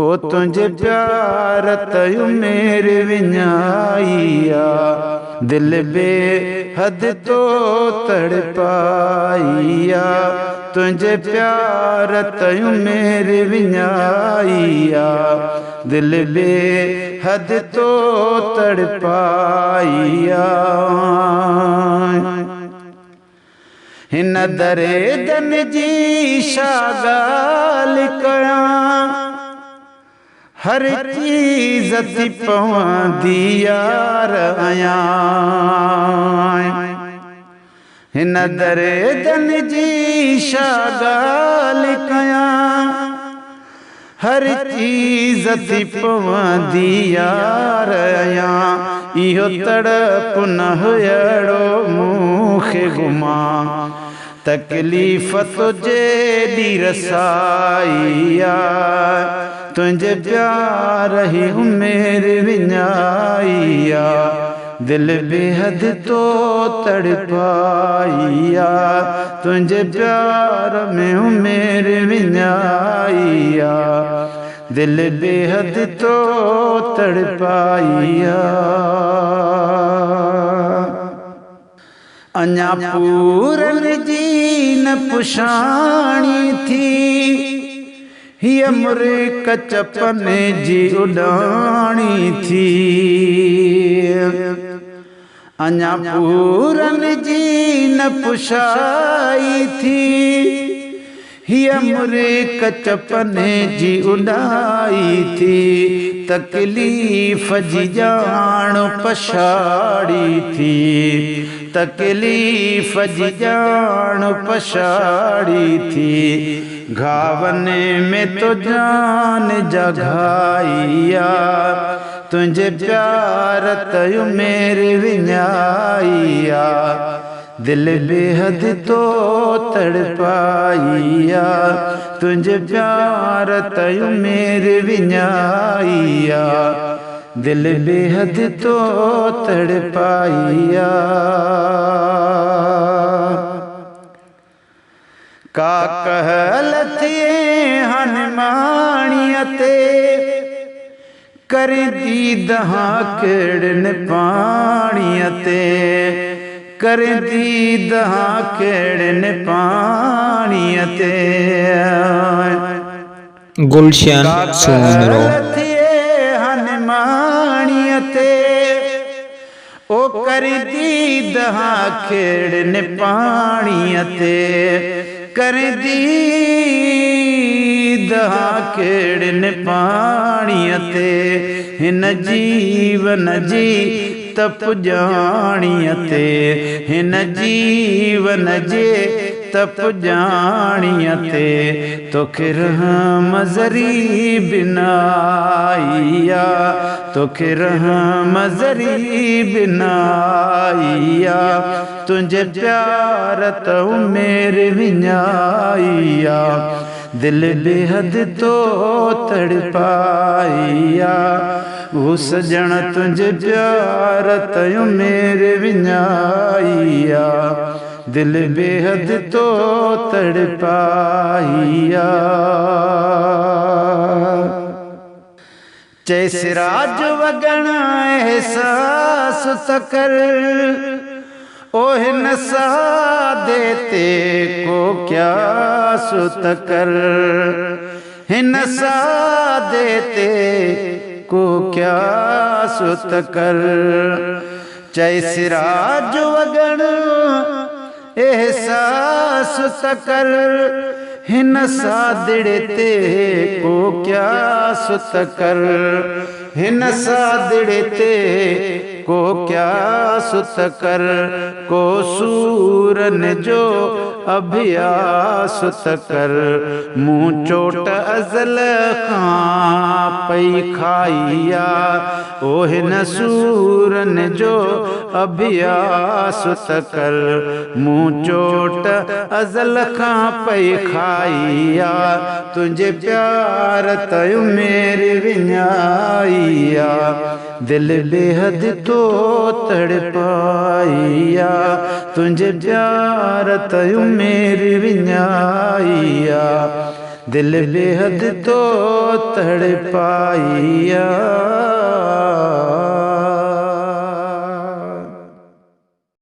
ओ तुझे प्यार तयु मेरे विञाइया, दिल बेहद तो तड़पाइया। तुझे प्यार तयु मेरे विञाइया, दिल बेहद तो तड़पाइया। हिन दरे दन जी शागाल कया, हर चीज थी पवंदी यार आया। हिन दरे दन जी शागाल कया, हर चीज थी पवंदी यार आया। इहो तड़प न हुयड़ो मूंखे गुमा, तकलीफ़ तुझे दी रसाइया। तुझे प्यार ही मेरे विञाइया, दिल बेहद तो तड़पाइया। तुझे प्यार में मेरे विञाइया, दिल बेहद तो तड़पाइया। अञा पूरन जी न पुछाणी थी, हिय मुरे कचपन जी उडाणी थी। अञा पूरन जी न पुछाई थी, हिय मुरे कचपन जी उडाई थी। तकलीफ़ जी जान पछाड़ी थी, तकलीफ़ जी जान पछाड़ी थी। घावने में तो जान जगाइया, तुझे प्यार तयु मेरे विञाइया, दिल बेहद तो तड़पाइया। तुझे प्यार तयु मेरे विञाइया, दिल बेहद तो तड़पाइया। का कहल थिए हनुमाणिया ते, कर दी दहां केड़न पाणिया ते, कर दी दहां केड़न पाणिया ते। गुलशन सुमरो हनुमाणिया ते, ओ कर दी दहां केड़न पाणिया ते, कर दी दहां केड़न पाणिया ते। हिन जीवन जी तप जाणिया ते, हिन जीवन जे तप जाणिया ते। तोखे रहम ज़री बिनाइया, तोखे रहम ज़री बिनाइया। तुझे प्यार तो मेरे विञाइया, दिल बेहद तो तड़पाइया। वो सजन तुझे प्यार तयु मेरे विञाइया, दिल बेहद तो तड़पाइया। चै सिराज वगण एहसास तकर, ओह नसा देते को क्या सुत कर। हिन सा देते को क्या सुत कर। चै सिराज वगण एहसास तकर, हिन सा दिड़ते को क्या सुत कर। हिन सा दिड़ते को क्या सुत कर। को सूरन जो अभ्यास कर, मुँह चोट अज़ल खां पई खाइया। ओ हिन सूरन जो अभ्यास कर, मुँह चोट अज़ल खां पई खाइया। तुझे प्यार तयु मेरे विञाइया, दिल बेहद तो तड़पाइया। तुझे प्यार तयु मेरे विञाइया, दिल बेहद तो तड़पाइया।